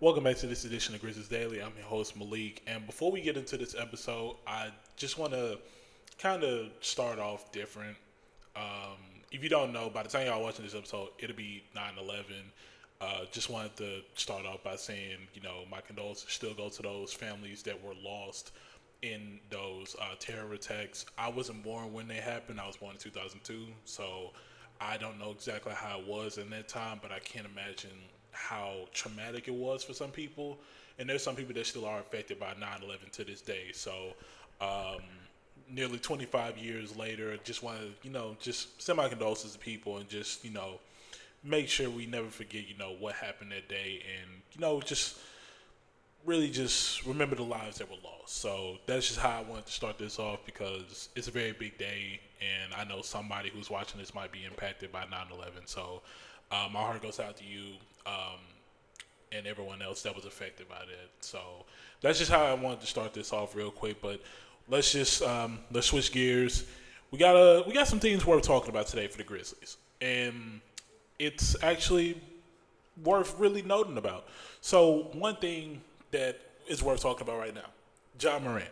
Welcome back to this edition of Grizzlies Daily. I'm your host Malik, and before we get into this episode, I just want to kind of start off different. If you don't know, by the time y'all watching this episode, it'll be 9/11. Just wanted to start off by saying, my condolences still go to those families that were lost in those terror attacks. I wasn't born when they happened. I was born in 2002, so I don't know exactly how it was in that time, but I can't imagine how traumatic it was for some people. And there's some people that still are affected by 9/11 to this day. So, um, nearly 25 years later, just want to, just send my condolences to people and just, make sure we never forget, what happened that day and, just really just remember the lives that were lost. So that's just how I wanted to start this off because it's a very big day, and I know somebody who's watching this might be impacted by 9/11. So my heart goes out to you and everyone else that was affected by that. So that's just how I wanted to start this off real quick. But let's switch gears. We got some things worth talking about today for the Grizzlies, and it's actually worth really noting about. So one thing that is worth talking about right now, John Morant.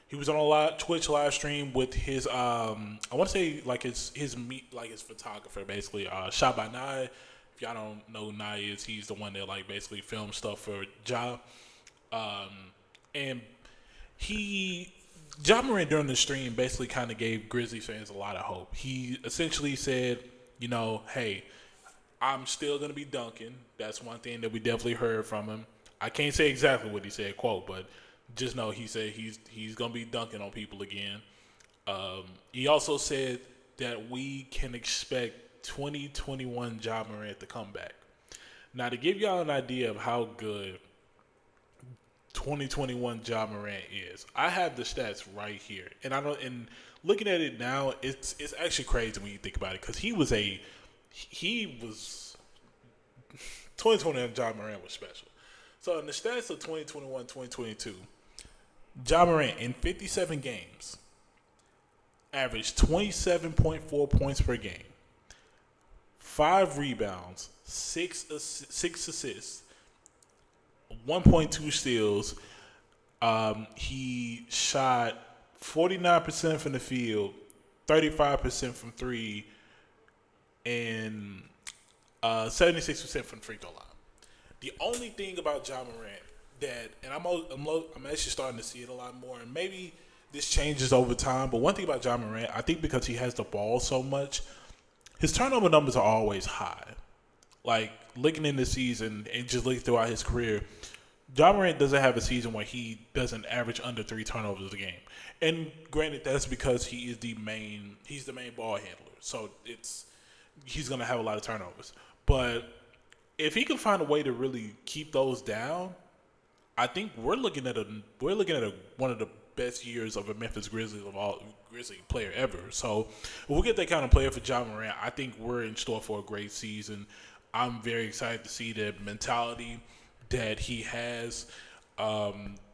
He was on a Twitch live stream with his I want to say like his photographer basically, shot by Nye. If y'all don't know who Nye is, he's the one that like basically films stuff for Ja. And he John Morant during the stream basically kind of gave Grizzlies fans a lot of hope. He essentially said, hey, I'm still gonna be dunking. That's one thing that we definitely heard from him. I can't say exactly what he said, quote, but just know he said he's gonna be dunking on people again. He also said that we can expect 2021 Ja Morant to come back. Now, to give y'all an idea of how good 2021 Ja Morant is, I have the stats right here, and I don't. And looking at it now, it's actually crazy when you think about it because he was 2021 Ja Morant was special. So in the stats of 2021, 2022, Ja Morant in 57 games averaged 27.4 points per game, 5 rebounds, 6 assists, 1.2 steals. He shot 49% from the field, 35% from three, and 76% from the free throw line. The only thing about Ja Morant and I'm actually starting to see it a lot more, and maybe this changes over time. But one thing about Ja Morant, I think because he has the ball so much, his turnover numbers are always high. Like looking in the season and just looking throughout his career, Ja Morant doesn't have a season where he doesn't average under 3 turnovers a game. And granted, that's because he's the main ball handler. So he's gonna have a lot of turnovers. But if he can find a way to really keep those down, I think we're looking at one of the best years of a Memphis Grizzlies of all Grizzly player ever. So if we get that kind of player for Ja Morant, I think we're in store for a great season. I'm very excited to see the mentality that he has.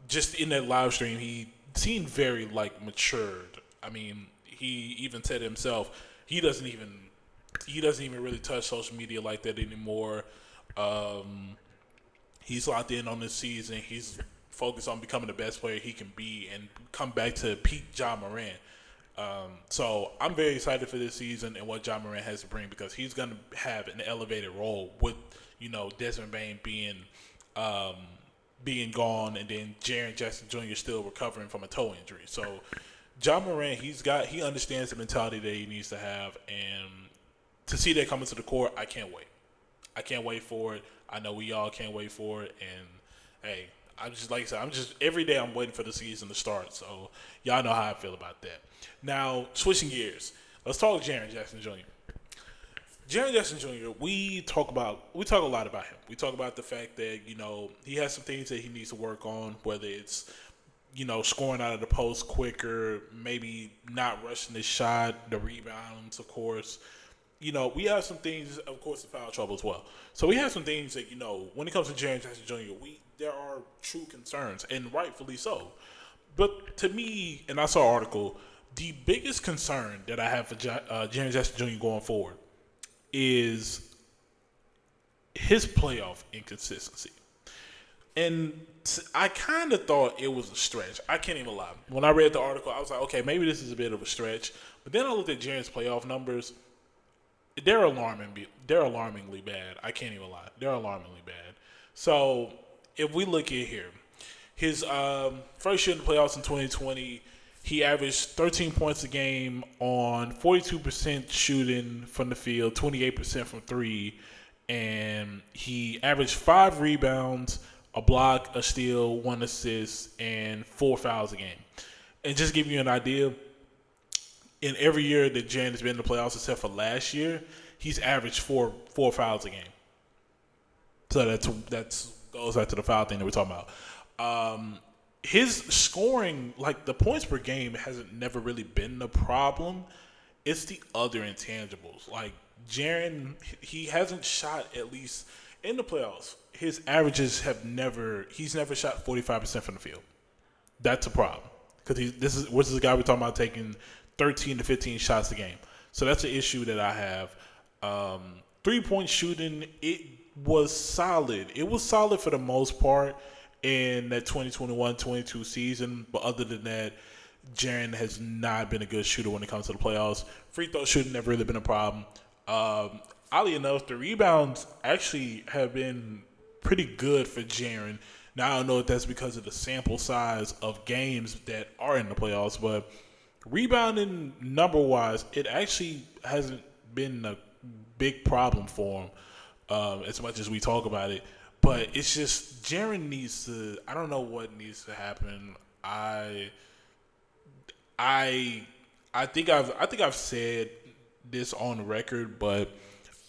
Just in that live stream, he seemed very like matured. I mean, he even said himself he doesn't even really touch social media like that anymore. He's locked in on this season. He's focused on becoming the best player he can be and come back to peak Ja Morant. So I'm very excited for this season and what Ja Morant has to bring because he's going to have an elevated role with, Desmond Bane being gone and then Jaren Jackson Jr. still recovering from a toe injury. So Ja Morant, he understands the mentality that he needs to have, and to see that coming to the court, I can't wait. I can't wait for it. I know we all can't wait for it. And hey, I'm just like I said, every day I'm waiting for the season to start. So y'all know how I feel about that. Now, switching gears, let's talk Jaren Jackson Jr. Jaren Jackson Jr. We talk a lot about him. We talk about the fact that he has some things that he needs to work on, whether it's scoring out of the post quicker, maybe not rushing the shot, the rebounds, of course. We have some things, of course, the foul trouble as well. So we have some things that, when it comes to Jaren Jackson Jr., there are true concerns, and rightfully so. But to me, and I saw an article, the biggest concern that I have for Jaren Jackson Jr. going forward is his playoff inconsistency. And I kind of thought it was a stretch. I can't even lie. When I read the article, I was like, okay, maybe this is a bit of a stretch. But then I looked at Jaren's playoff numbers. They're alarming. They're alarmingly bad. I can't even lie. They're alarmingly bad. So if we look at here, his first year in the playoffs in 2020, he averaged 13 points a game on 42% shooting from the field, 28% from three, and he averaged 5 rebounds, a block, a steal, 1 assist, and 4 fouls a game. And just to give you an idea, in every year that Jaren has been in the playoffs, except for last year, he's averaged four fouls a game. So that's goes back to the foul thing that we're talking about. His scoring, like the points per game, hasn't never really been the problem. It's the other intangibles. Like Jaren, he hasn't shot, at least in the playoffs, his averages he's never shot 45% from the field. That's a problem. Because this is a guy we're talking about taking 13 to 15 shots a game. So that's an issue that I have. 3-point shooting, it was solid. It was solid for the most part in that 2021-22 season. But other than that, Jaren has not been a good shooter when it comes to the playoffs. Free throw shooting never really been a problem. Oddly enough, the rebounds actually have been pretty good for Jaren. Now, I don't know if that's because of the sample size of games that are in the playoffs, but rebounding number-wise, it actually hasn't been a big problem for him as much as we talk about it. But it's just Jaren needs to – I don't know what needs to happen. I think I've said this on record, but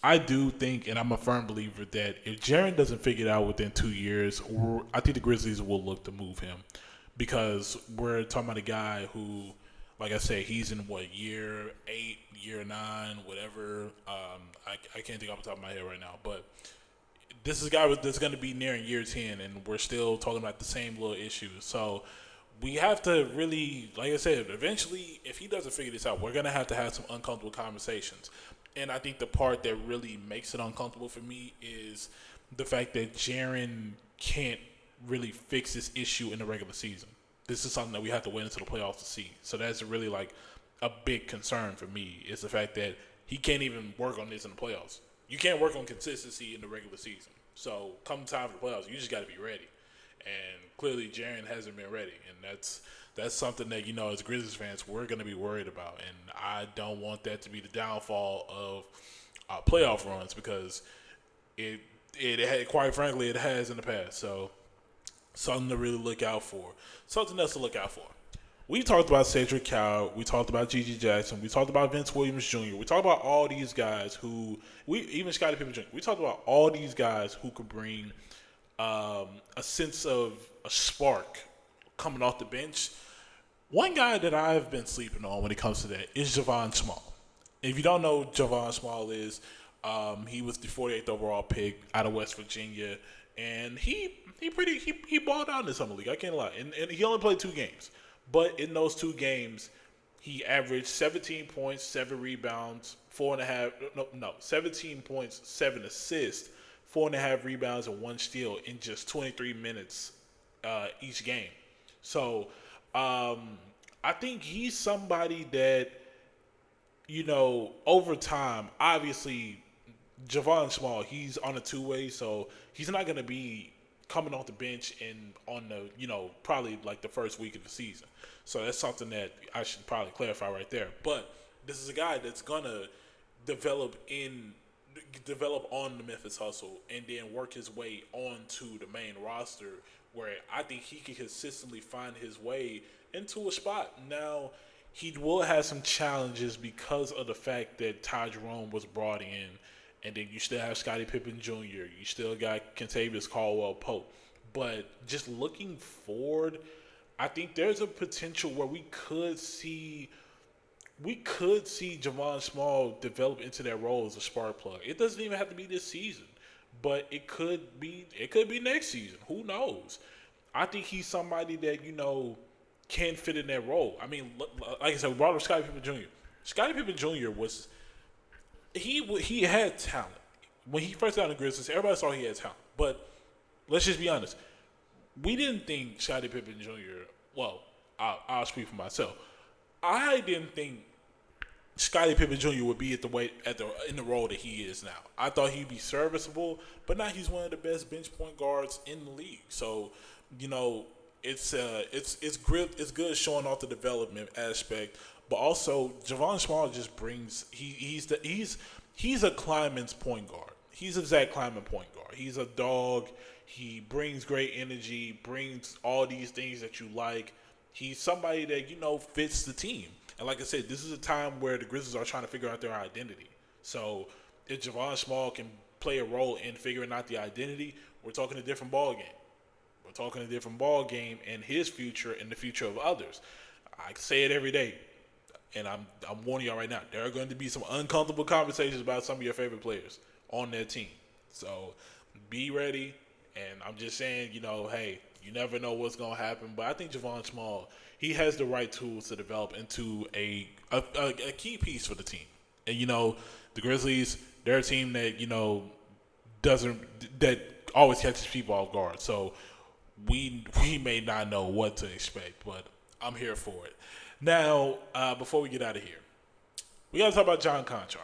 I do think, and I'm a firm believer, that if Jaren doesn't figure it out within 2 years, I think the Grizzlies will look to move him, because we're talking about a guy who, like I said, he's in year 8, year 9, whatever. I can't think off the top of my head right now, but this is a guy that's going to be nearing year 10, and we're still talking about the same little issues. So we have to really, like I said, eventually, if he doesn't figure this out, we're going to have some uncomfortable conversations. And I think the part that really makes it uncomfortable for me is the fact that Jaren can't really fix this issue in the regular season. This is something that we have to wait until the playoffs to see. So that's really like a big concern for me, is the fact that he can't even work on this in the playoffs. You can't work on consistency in the regular season. So come time for the playoffs, you just got to be ready. And clearly Jaren hasn't been ready. And that's something that, as Grizzlies fans, we're going to be worried about. And I don't want that to be the downfall of playoff runs, because it had, quite frankly, it has in the past. So something to really look out for. Something else to look out for. We talked about Cedric Coward. We talked about G.G. Jackson. We talked about Vince Williams Jr. We talked about all these guys even Scottie Pippen Jr. We talked about all these guys who could bring a sense of a spark coming off the bench. One guy that I've been sleeping on when it comes to that is Javon Small. If you don't know, Javon Small is he was the 48th overall pick out of West Virginia, and he balled out in the summer league. I can't lie, and he only played 2 games, but in those 2 games, he averaged 17 points, 7 rebounds, 17 points, 7 assists, 4.5 rebounds, and 1 steal in just 23 minutes each game. So I think he's somebody that, over time, obviously, Javon Small, he's on a 2-way, so he's not going to be coming off the bench and on the, probably like the first week of the season. So that's something that I should probably clarify right there. But this is a guy that's going to develop on the Memphis Hustle and then work his way onto the main roster, where I think he can consistently find his way into a spot. Now, he will have some challenges because of the fact that Ty Jerome was brought in, and then you still have Scottie Pippen Jr., you still got Kentavious Caldwell-Pope. But just looking forward, I think there's a potential where we could see Javon Small develop into that role as a spark plug. It doesn't even have to be this season, but it could be next season. Who knows? I think he's somebody that, can fit in that role. I mean, like I said, we brought up Scottie Pippen Jr. Scottie Pippen Jr. was he had talent. When he first got in the Grizzlies, everybody saw he had talent. But let's just be honest. we didn't think Scottie Pippen Jr. Well, I'll speak for myself. I didn't think Scottie Pippen Jr. would be in the role that he is now. I thought he'd be serviceable, but now he's one of the best bench point guards in the league. So, you know, it's good showing off the development aspect, but also Javon Small just brings he's a Kleiman's point guard. He's a Zach Kleiman point guard. He's a dog. He brings great energy, brings all these things that you like. He's somebody that fits the team. And like I said, this is a time where the Grizzlies are trying to figure out their identity. So if Javon Small can play a role in figuring out the identity, we're talking a different ball game. We're talking a different ball game in his future and the future of others. I say it every day, and I'm warning y'all right now. There are going to be some uncomfortable conversations about some of your favorite players on that team. So be ready. And I'm just saying, hey, you never know what's going to happen. But I think Javon Small, he has the right tools to develop into a key piece for the team. And, the Grizzlies, they're a team that, that always catches people off guard. So we may not know what to expect, but I'm here for it. Now, before we get out of here, we got to talk about John Konchar.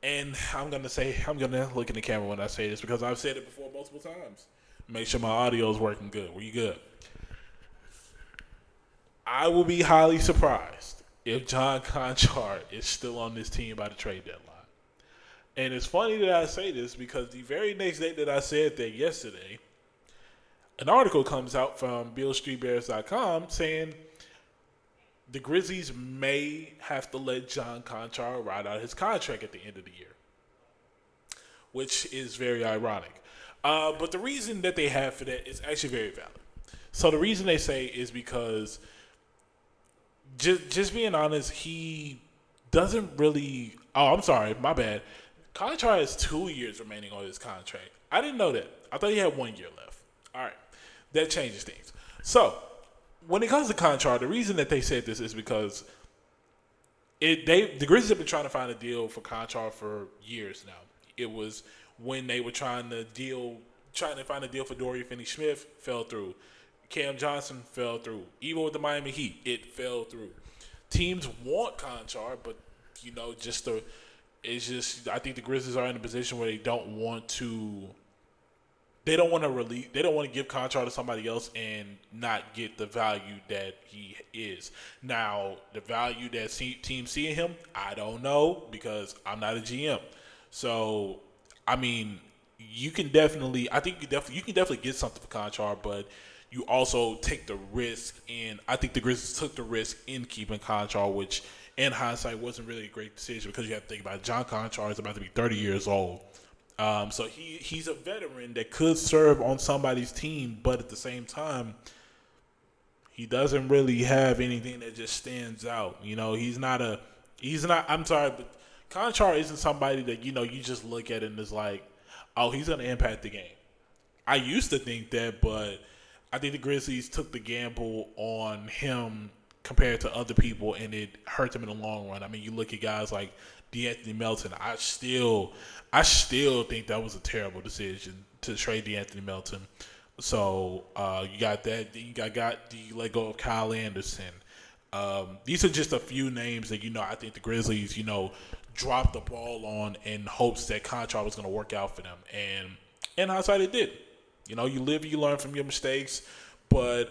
And I'm going to look in the camera when I say this because I've said it before multiple times. Make sure my audio is working good. Were you good? I will be highly surprised if John Konchar is still on this team by the trade deadline. And it's funny that I say this because the very next day that I said that yesterday, an article comes out from BillStreetBears.com saying the Grizzlies may have to let John Konchar ride out his contract at the end of the year, which is very ironic. But the reason that they have for that is actually very valid. So the reason they say is because, just being honest, he doesn't really – oh, I'm sorry, my bad. Konchar has 2 years remaining on his contract. I didn't know that. I thought he had 1 year left. All right. That changes things. So when it comes to Konchar, the reason that they said this is because the Grizzlies have been trying to find a deal for Konchar for years now. It was when they were trying to find a deal for Dorian Finney-Smith, fell through. Cam Johnson fell through. Even with the Miami Heat, it fell through. Teams want Konchar, but I think the Grizzlies are in a position where they don't want to give Konchar to somebody else and not get the value that he is. Now, the value that teams see in him, I don't know because I'm not a GM. So, I mean, you can definitely get something for Konchar, but you also take the risk, and I think the Grizzlies took the risk in keeping Konchar, which in hindsight wasn't really a great decision because you have to think about it. John Konchar is about to be 30 years old. So he's a veteran that could serve on somebody's team, but at the same time, he doesn't really have anything that just stands out. I'm sorry, but Konchar isn't somebody that, you just look at it and it's like, oh, he's going to impact the game. I used to think that, but I think the Grizzlies took the gamble on him compared to other people, and it hurt them in the long run. I mean, you look at guys like DeAnthony Melton. I still think that was a terrible decision to trade DeAnthony Melton. So you got that. You let go of Kyle Anderson. These are just a few names that I think the Grizzlies dropped the ball on in hopes that Konchar was going to work out for them, and in hindsight, it did. You live, you learn from your mistakes, but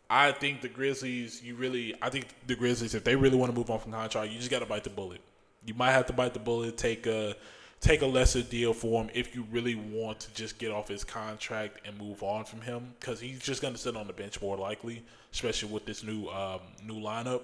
I think the Grizzlies, if they really want to move on from Konchar, you just got to bite the bullet. You might have to bite the bullet, take a lesser deal for him if you really want to just get off his contract and move on from him, because he's just going to sit on the bench more likely, especially with this new lineup.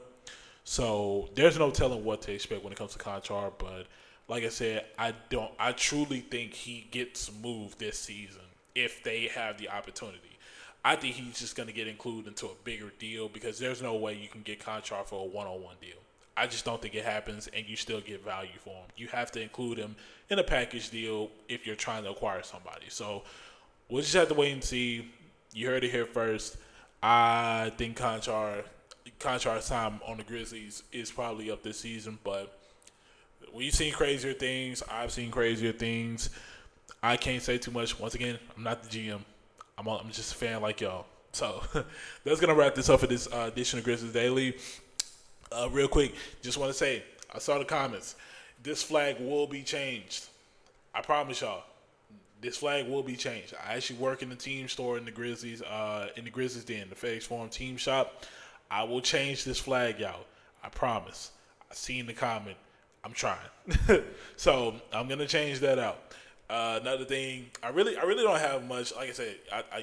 So there's no telling what to expect when it comes to Konchar, but like I said, I truly think he gets moved this season if they have the opportunity. I think he's just going to get included into a bigger deal because there's no way you can get Konchar for a one-on-one deal. I just don't think it happens, and you still get value for him. You have to include him in a package deal if you're trying to acquire somebody. So we'll just have to wait and see. You heard it here first. I think Konchar's time on the Grizzlies is probably up this season, but we've seen crazier things. I've seen crazier things. I can't say too much. Once again, I'm not the GM. I'm just a fan like y'all. So that's gonna wrap this up for this edition of Grizzlies Daily. Real quick, just want to say I saw the comments. This flag will be changed. I promise y'all. This flag will be changed. I actually work in the team store in the Grizzlies Den, the FedEx Forum team shop. I will change this flag, y'all. I promise. I seen the comment. I'm trying. So I'm gonna change that out. Another thing, I really don't have much. Like I said,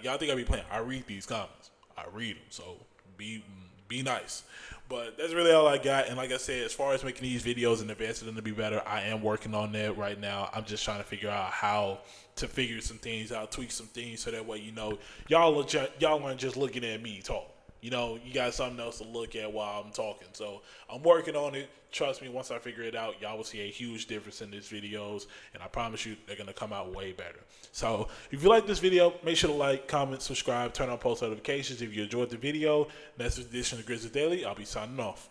y'all think I be playing. I read these comments. I read them. So be nice. But that's really all I got. And like I said, as far as making these videos and advancing them to be better, I am working on that right now. I'm just trying to figure out how to figure some things out, tweak some things, so that way, y'all aren't just looking at me talk. You got something else to look at while I'm talking. So I'm working on it. Trust me, once I figure it out, y'all will see a huge difference in these videos. And I promise you, they're going to come out way better. So if you like this video, make sure to like, comment, subscribe, turn on post notifications. If you enjoyed the video, next edition of Grizzlies Daily, I'll be signing off.